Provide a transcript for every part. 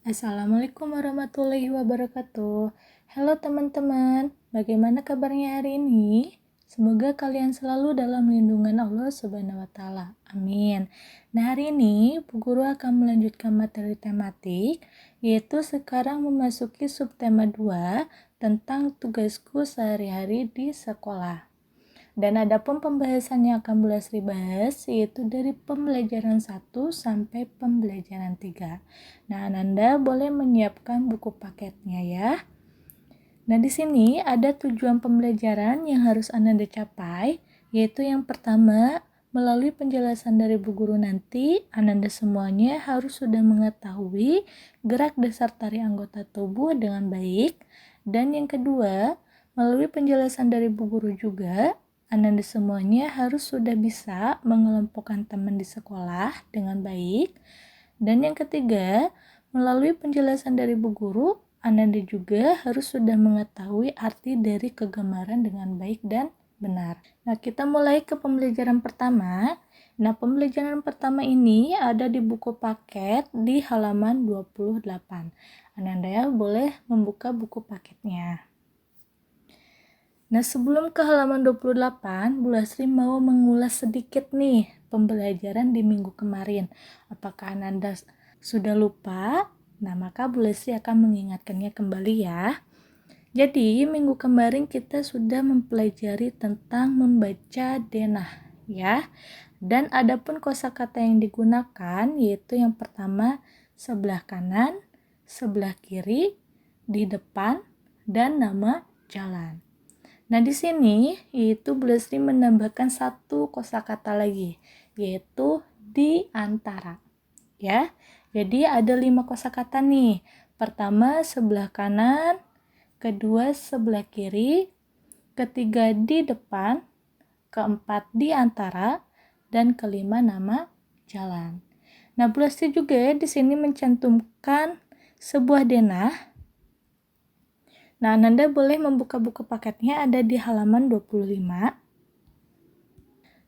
Assalamualaikum warahmatullahi wabarakatuh. Halo teman-teman, bagaimana kabarnya hari ini? Semoga kalian selalu dalam lindungan Allah Subhanahu wa Ta'ala. Amin. Nah, hari ini Bu Guru akan melanjutkan materi tematik, yaitu sekarang memasuki subtema 2 tentang tugasku sehari-hari di sekolah. Dan adapun pembahasan yang akan Bu Lesri bahas yaitu dari pembelajaran 1 sampai pembelajaran 3. Nah, Ananda boleh menyiapkan buku paketnya ya. Nah, di sini ada tujuan pembelajaran yang harus Ananda capai, yaitu yang pertama, melalui penjelasan dari Bu Guru nanti, Ananda semuanya harus sudah mengetahui gerak dasar tari anggota tubuh dengan baik. Dan yang kedua, melalui penjelasan dari Bu Guru juga, Ananda semuanya harus sudah bisa mengelompokkan teman di sekolah dengan baik. Dan yang ketiga, melalui penjelasan dari Bu Guru, Ananda juga harus sudah mengetahui arti dari kegemaran dengan baik dan benar. Nah, kita mulai ke pembelajaran pertama. Nah, pembelajaran pertama ini ada di buku paket di halaman 28. Ananda boleh membuka buku paketnya. Nah, sebelum ke halaman 28, Bu Lasri mau mengulas sedikit nih pembelajaran di minggu kemarin. Apakah Ananda sudah lupa? Nah, maka Bu Lasri akan mengingatkannya kembali ya. Jadi, minggu kemarin kita sudah mempelajari tentang membaca denah ya. Dan adapun kosakata yang digunakan yaitu yang pertama sebelah kanan, sebelah kiri, di depan, dan nama jalan. Nah, di sini itu Bu Lesri menambahkan satu kosakata lagi, yaitu di antara. Ya. Jadi ada 5 kosakata nih. Pertama sebelah kanan, kedua sebelah kiri, ketiga di depan, keempat di antara, dan kelima nama jalan. Nah, Bu Lesri juga di sini mencantumkan sebuah denah. Nah, Ananda boleh membuka buku paketnya ada di halaman 25.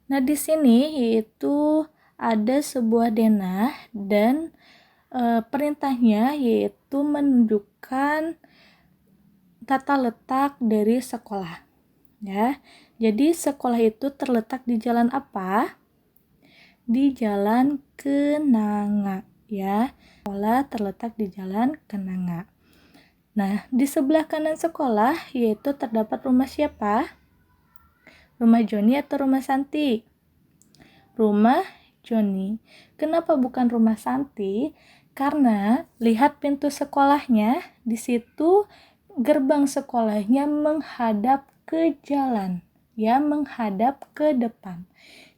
Nah, di sini yaitu ada sebuah denah dan perintahnya yaitu menunjukkan tata letak dari sekolah. Ya. Jadi sekolah itu terletak di jalan apa? Di Jalan Kenanga, ya. Sekolah terletak di Jalan Kenanga. Nah, di sebelah kanan sekolah yaitu terdapat rumah siapa? Rumah Joni atau rumah Santi? Rumah Joni. Kenapa bukan rumah Santi? Karena lihat pintu sekolahnya, di situ gerbang sekolahnya menghadap ke jalan, ya, menghadap ke depan.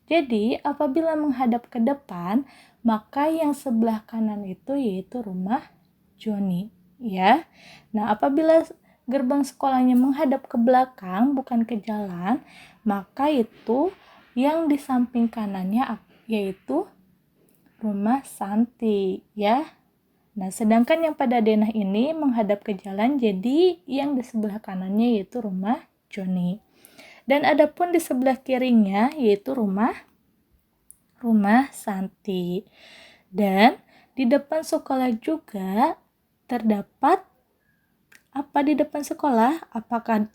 Jadi, apabila menghadap ke depan, maka yang sebelah kanan itu yaitu rumah Joni. Ya. Nah, apabila gerbang sekolahnya menghadap ke belakang bukan ke jalan, maka itu yang di samping kanannya yaitu rumah Santi, ya. Nah, sedangkan yang pada denah ini menghadap ke jalan, jadi yang di sebelah kanannya yaitu rumah Joni. Dan adapun di sebelah kirinya yaitu rumah Santi. Dan di depan sekolah juga terdapat apa di depan sekolah? Apakah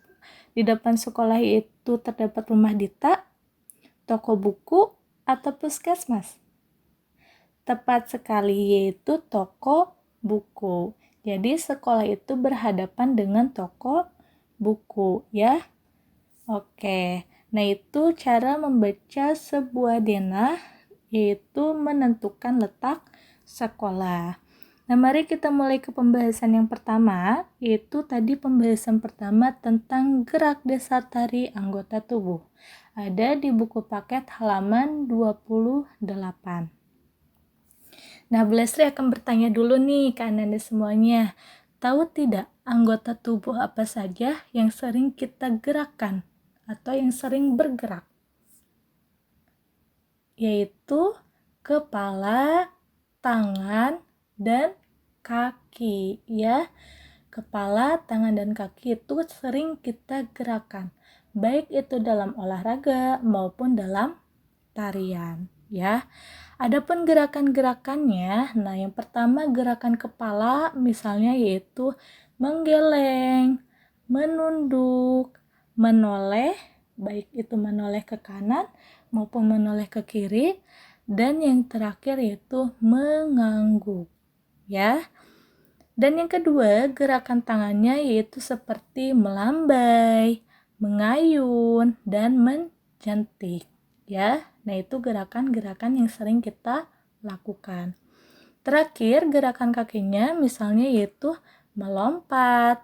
di depan sekolah itu terdapat rumah Dita, toko buku, atau puskesmas? Tepat sekali, yaitu toko buku. Jadi sekolah itu berhadapan dengan toko buku, ya. Oke. Nah, itu cara membaca sebuah denah, yaitu menentukan letak sekolah. Nah, mari kita mulai ke pembahasan yang pertama, yaitu tadi pembahasan pertama tentang gerak dasar tari anggota tubuh. Ada di buku paket halaman 28. Nah, Bu Lesri akan bertanya dulu nih ke Anda semuanya. Tahu tidak anggota tubuh apa saja yang sering kita gerakkan atau yang sering bergerak? Yaitu kepala, tangan, dan kaki, ya. Kepala, tangan, dan kaki itu sering kita gerakan, baik itu dalam olahraga maupun dalam tarian, ya. Adapun gerakan-gerakannya, nah yang pertama gerakan kepala misalnya yaitu menggeleng, menunduk, menoleh, baik itu menoleh ke kanan maupun menoleh ke kiri, dan yang terakhir yaitu mengangguk, ya. Dan yang kedua, gerakan tangannya yaitu seperti melambai, mengayun, dan menjentik, ya. Nah, itu gerakan-gerakan yang sering kita lakukan. Terakhir, gerakan kakinya misalnya yaitu melompat,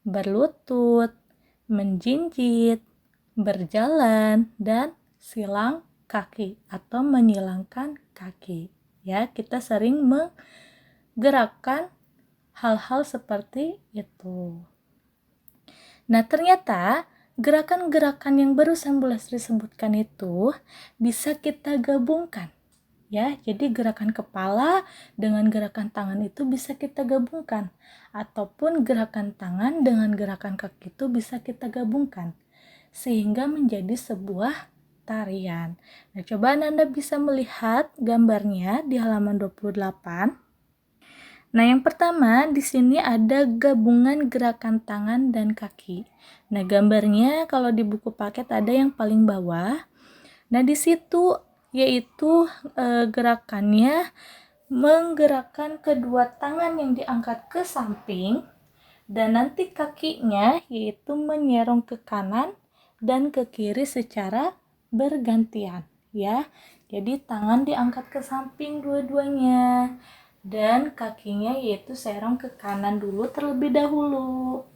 berlutut, menjinjit, berjalan, dan silang kaki atau menyilangkan kaki. Ya, kita sering menggerakkan hal-hal seperti itu. Nah, ternyata gerakan-gerakan yang barusan Bu Lestri sebutkan itu bisa kita gabungkan. Ya, jadi gerakan kepala dengan gerakan tangan itu bisa kita gabungkan. Ataupun gerakan tangan dengan gerakan kaki itu bisa kita gabungkan. Sehingga menjadi sebuah tarian. Nah, coba Anda bisa melihat gambarnya di halaman 28. Nah, yang pertama di sini ada gabungan gerakan tangan dan kaki. Nah, gambarnya kalau di buku paket ada yang paling bawah. Nah, di situ yaitu gerakannya menggerakkan kedua tangan yang diangkat ke samping dan nanti kakinya yaitu menyerong ke kanan dan ke kiri secara bergantian, ya. Jadi tangan diangkat ke samping dua-duanya dan kakinya yaitu serong ke kanan dulu terlebih dahulu.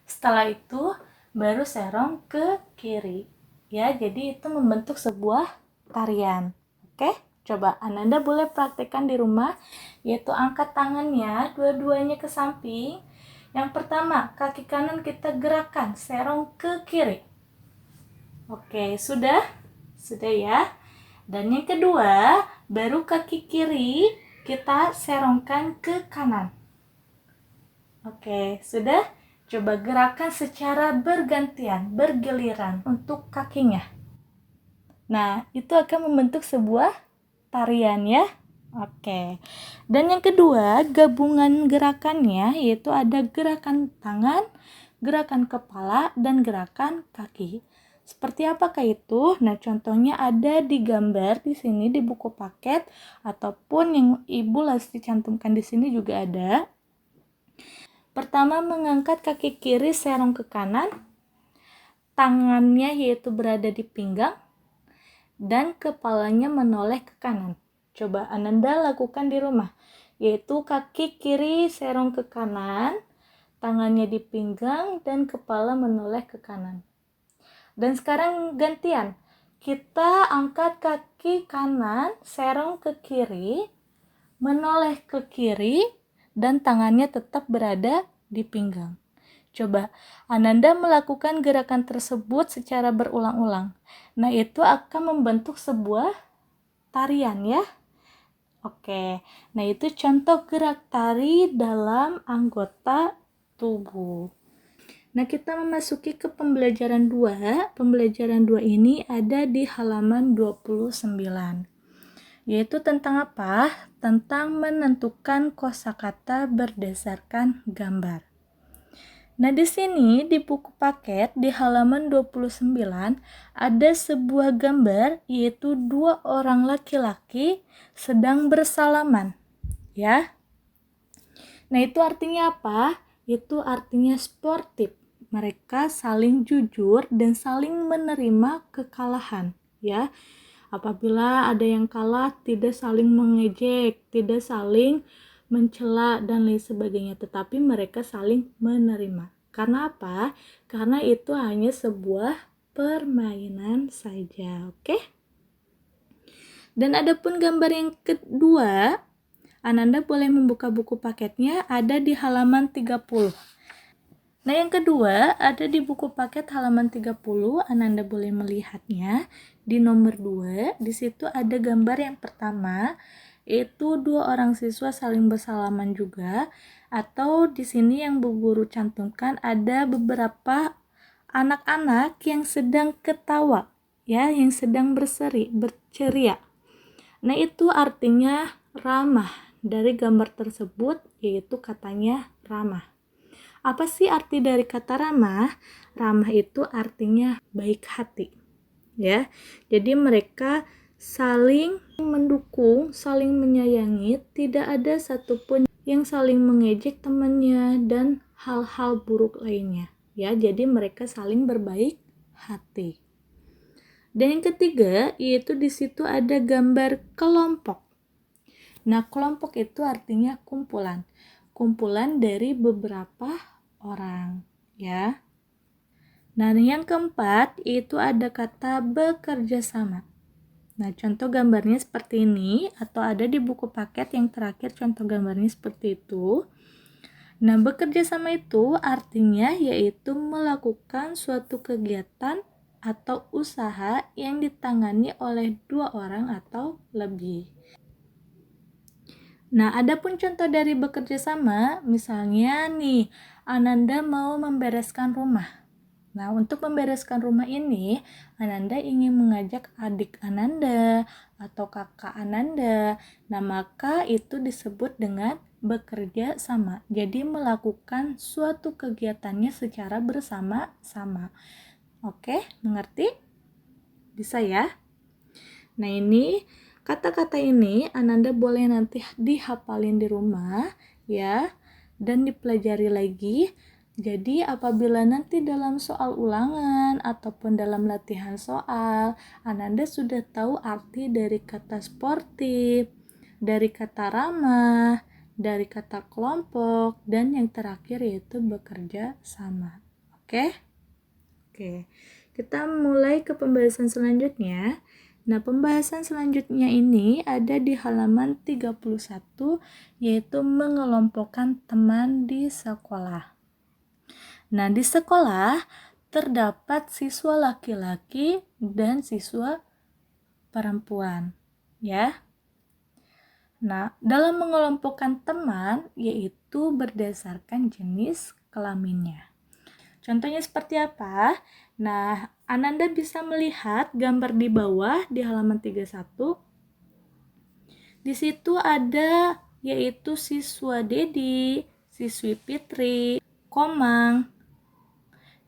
Setelah itu baru serong ke kiri. Ya, jadi itu membentuk sebuah tarian. Oke, coba Ananda boleh praktekkan di rumah, yaitu angkat tangannya dua-duanya ke samping. Yang pertama, kaki kanan kita gerakan, serong ke kiri. Oke, sudah? Sudah ya. Dan yang kedua, baru kaki kiri kita serongkan ke kanan. Oke, sudah? Coba gerakan secara bergantian, bergiliran untuk kakinya. Nah, itu akan membentuk sebuah tarian ya. Oke. Dan yang kedua, gabungan gerakannya yaitu ada gerakan tangan, gerakan kepala, dan gerakan kaki. Seperti apakah itu? Nah, contohnya ada di gambar di sini di buku paket ataupun yang Ibu Lesti cantumkan di sini juga ada. Pertama, mengangkat kaki kiri serong ke kanan, tangannya yaitu berada di pinggang, dan kepalanya menoleh ke kanan. Coba Ananda lakukan di rumah, yaitu kaki kiri serong ke kanan, tangannya di pinggang, dan kepala menoleh ke kanan. Dan sekarang gantian, kita angkat kaki kanan serong ke kiri, menoleh ke kiri, dan tangannya tetap berada di pinggang. Coba Ananda melakukan gerakan tersebut secara berulang-ulang. Nah, itu akan membentuk sebuah tarian ya. Oke, nah itu contoh gerak tari dalam anggota tubuh. Nah, kita memasuki ke pembelajaran 2. Pembelajaran 2 ini ada di halaman 29. Yaitu tentang apa? Tentang menentukan kosakata berdasarkan gambar. Nah, di sini di buku paket di halaman 29 ada sebuah gambar yaitu dua orang laki-laki sedang bersalaman, ya. Nah, itu artinya apa? Itu artinya sportif. Mereka saling jujur dan saling menerima kekalahan, ya. Apabila ada yang kalah, tidak saling mengejek, tidak saling mencela dan lain sebagainya, tetapi mereka saling menerima. Karena apa? Karena itu hanya sebuah permainan saja, oke? Dan adapun gambar yang kedua, Ananda boleh membuka buku paketnya, ada di halaman 30. Nah, yang kedua ada di buku paket halaman 30, Ananda boleh melihatnya. Di nomor 2, di situ ada gambar yang pertama, yaitu dua orang siswa saling bersalaman juga, atau di sini yang Bu Guru cantumkan ada beberapa anak-anak yang sedang ketawa, ya, yang sedang berceria. Nah, itu artinya ramah. Dari gambar tersebut yaitu katanya ramah. Apa sih arti dari kata ramah? Ramah itu artinya baik hati. Ya. Jadi mereka saling mendukung, saling menyayangi, tidak ada satupun yang saling mengejek temannya dan hal-hal buruk lainnya. Ya, jadi mereka saling berbaik hati. Dan yang ketiga, yaitu di situ ada gambar kelompok. Nah, kelompok itu artinya kumpulan. Kumpulan dari beberapa orang, ya. Nah, yang keempat itu ada kata bekerja sama. Nah, contoh gambarnya seperti ini atau ada di buku paket yang terakhir contoh gambarnya seperti itu. Nah, bekerja sama itu artinya yaitu melakukan suatu kegiatan atau usaha yang ditangani oleh 2 orang atau lebih. Nah, adapun contoh dari bekerja sama, misalnya nih, Ananda mau membereskan rumah. Nah, untuk membereskan rumah ini, Ananda ingin mengajak adik Ananda atau kakak Ananda. Nah, maka itu disebut dengan bekerja sama. Jadi, melakukan suatu kegiatannya secara bersama-sama. Oke, mengerti? Bisa ya? Nah, ini kata-kata ini Ananda boleh nanti dihafalin di rumah ya dan dipelajari lagi. Jadi apabila nanti dalam soal ulangan ataupun dalam latihan soal, Ananda sudah tahu arti dari kata sportif, dari kata ramah, dari kata kelompok, dan yang terakhir yaitu bekerja sama. Oke? Oke. Kita mulai ke pembahasan selanjutnya. Nah, pembahasan selanjutnya ini ada di halaman 31, yaitu mengelompokkan teman di sekolah. Nah, di sekolah terdapat siswa laki-laki dan siswa perempuan, ya. Nah, dalam mengelompokkan teman yaitu berdasarkan jenis kelaminnya. Contohnya seperti apa? Nah, Ananda bisa melihat gambar di bawah di halaman 31. Di situ ada yaitu siswa Dedi, siswi Fitri, Komang,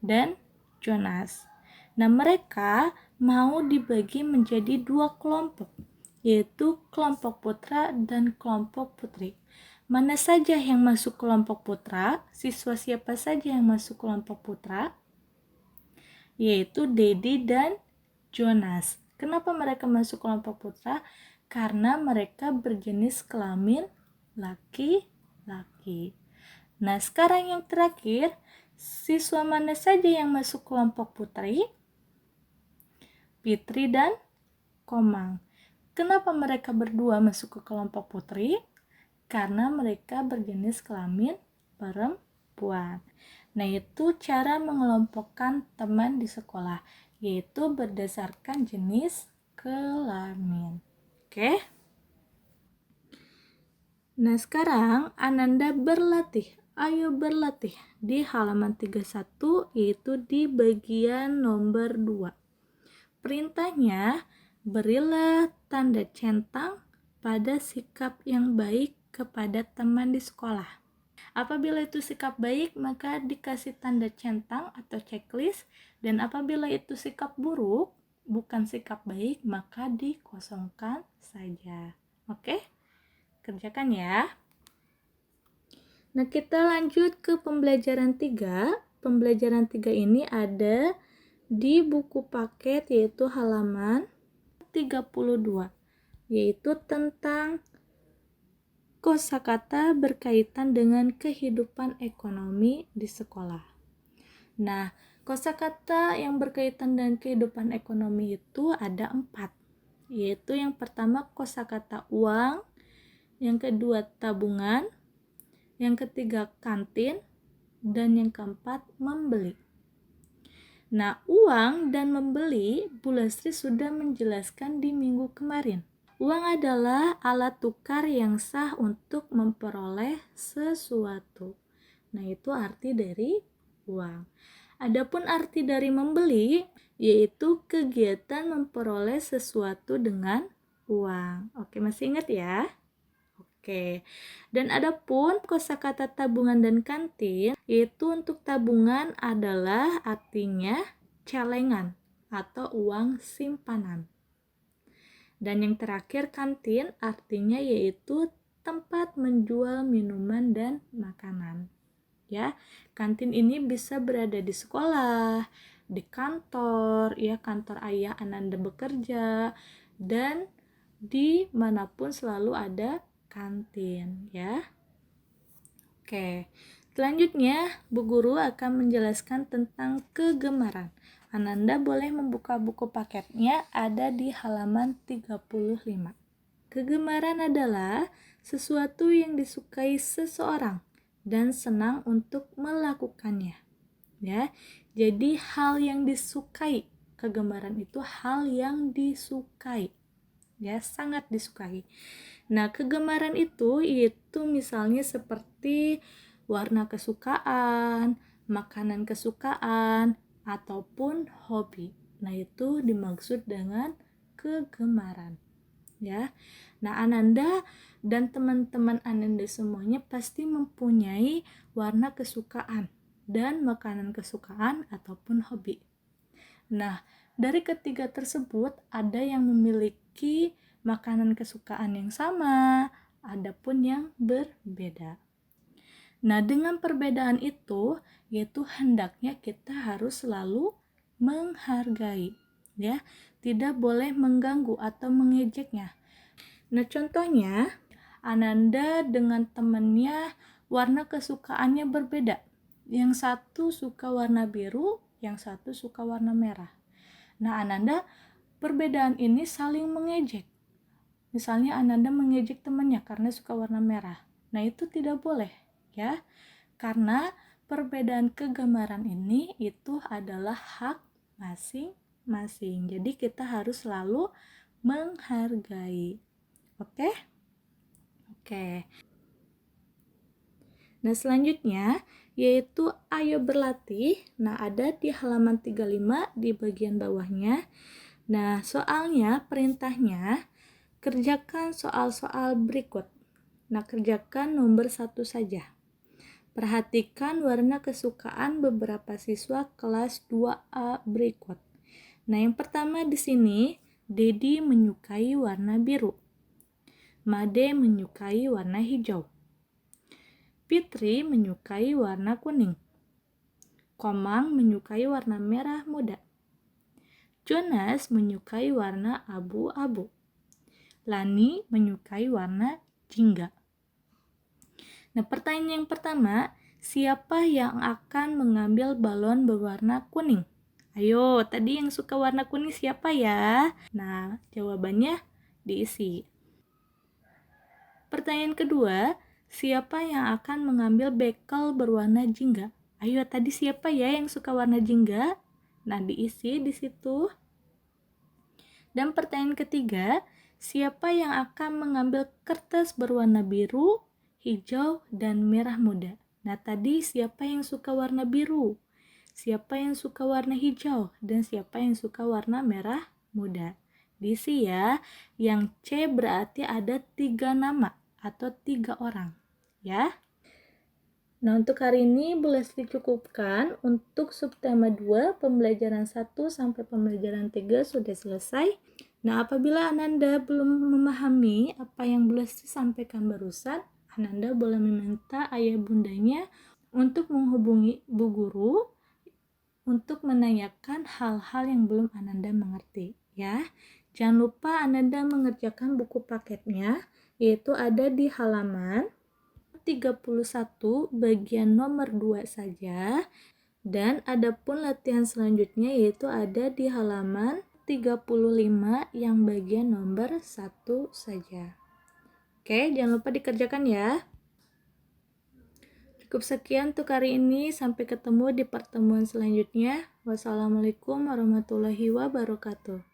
dan Jonas. Nah, mereka mau dibagi menjadi 2 kelompok, yaitu kelompok putra dan kelompok putri. Mana saja yang masuk kelompok putra? Siswa siapa saja yang masuk kelompok putra? Yaitu Dedi dan Jonas. Kenapa mereka masuk kelompok putra? Karena mereka berjenis kelamin laki-laki. Nah, sekarang yang terakhir, siswa mana saja yang masuk kelompok putri? Fitri dan Komang. Kenapa mereka berdua masuk ke kelompok putri? Karena mereka berjenis kelamin perempuan. Nah, itu cara mengelompokkan teman di sekolah, yaitu berdasarkan jenis kelamin. Oke? Nah, sekarang Ananda berlatih. Ayo berlatih di halaman 31, yaitu di bagian nomor 2. Perintahnya, berilah tanda centang pada sikap yang baik kepada teman di sekolah. Apabila itu sikap baik, maka dikasih tanda centang atau checklist, dan apabila itu sikap buruk, bukan sikap baik, maka dikosongkan saja. Oke? Kerjakan ya. Nah, kita lanjut ke pembelajaran 3. Pembelajaran 3 ini ada di buku paket yaitu halaman 32, yaitu tentang kosakata berkaitan dengan kehidupan ekonomi di sekolah. Nah, kosakata yang berkaitan dengan kehidupan ekonomi itu ada 4, yaitu yang pertama kosakata uang, yang kedua tabungan, yang ketiga kantin, dan yang keempat membeli. Nah, uang dan membeli Bu Lestri sudah menjelaskan di minggu kemarin. Uang adalah alat tukar yang sah untuk memperoleh sesuatu. Nah, itu arti dari uang. Adapun arti dari membeli, yaitu kegiatan memperoleh sesuatu dengan uang. Oke, masih ingat ya? Oke. Dan adapun kosakata tabungan dan kantin, yaitu untuk tabungan adalah artinya celengan atau uang simpanan. Dan yang terakhir kantin artinya yaitu tempat menjual minuman dan makanan. Ya, kantin ini bisa berada di sekolah, di kantor, ya kantor ayah Ananda bekerja, dan dimanapun selalu ada kantin, ya. Oke, selanjutnya Bu Guru akan menjelaskan tentang kegemaran. Ananda boleh membuka buku paketnya, ada di halaman 35. Kegemaran adalah sesuatu yang disukai seseorang dan senang untuk melakukannya. Ya, jadi hal yang disukai, kegemaran itu hal yang disukai. Ya, sangat disukai. Nah, kegemaran itu misalnya seperti warna kesukaan, makanan kesukaan, ataupun hobi. Nah, itu dimaksud dengan kegemaran. Ya. Nah, Ananda dan teman-teman Ananda semuanya pasti mempunyai warna kesukaan dan makanan kesukaan ataupun hobi. Nah, dari ketiga tersebut ada yang memiliki makanan kesukaan yang sama, ada pun yang berbeda. Nah, dengan perbedaan itu, yaitu hendaknya kita harus selalu menghargai, ya, tidak boleh mengganggu atau mengejeknya. Nah, contohnya, Ananda dengan temannya warna kesukaannya berbeda. Yang satu suka warna biru, yang satu suka warna merah. Nah, Ananda perbedaan ini saling mengejek. Misalnya Ananda mengejek temannya karena suka warna merah. Nah, itu tidak boleh, ya. Karena perbedaan kegemaran ini itu adalah hak masing-masing. Jadi kita harus selalu menghargai. Oke? Oke. Nah, selanjutnya yaitu ayo berlatih. Nah, ada di halaman 35 di bagian bawahnya. Nah, soalnya perintahnya kerjakan soal-soal berikut. Nah, kerjakan nomor 1 saja. Perhatikan warna kesukaan beberapa siswa kelas 2A berikut. Nah, yang pertama di sini, Dedi menyukai warna biru. Made menyukai warna hijau. Fitri menyukai warna kuning. Komang menyukai warna merah muda. Jonas menyukai warna abu-abu. Lani menyukai warna jingga. Nah, pertanyaan yang pertama, siapa yang akan mengambil balon berwarna kuning? Ayo, tadi yang suka warna kuning siapa ya? Nah, jawabannya diisi. Pertanyaan kedua, siapa yang akan mengambil bekel berwarna jingga? Ayo, tadi siapa ya yang suka warna jingga? Nah, diisi di situ. Dan pertanyaan ketiga, siapa yang akan mengambil kertas berwarna biru, hijau, dan merah muda? Nah, tadi siapa yang suka warna biru? Siapa yang suka warna hijau? Dan siapa yang suka warna merah muda? Diisi ya. Yang C berarti ada 3 nama atau 3 orang. Ya. Nah, untuk hari ini boleh dicukupkan. Untuk subtema 2, pembelajaran 1 sampai pembelajaran 3 sudah selesai. Nah, apabila Ananda belum memahami apa yang boleh disampaikan barusan, Ananda boleh meminta ayah bundanya untuk menghubungi Bu Guru untuk menanyakan hal-hal yang belum Ananda mengerti, ya. Jangan lupa Ananda mengerjakan buku paketnya, yaitu ada di halaman 31 bagian nomor 2 saja, dan adapun latihan selanjutnya yaitu ada di halaman 35 yang bagian nomor 1 saja. Oke, jangan lupa dikerjakan ya. Cukup sekian untuk hari ini, sampai ketemu di pertemuan selanjutnya. Wassalamualaikum warahmatullahi wabarakatuh.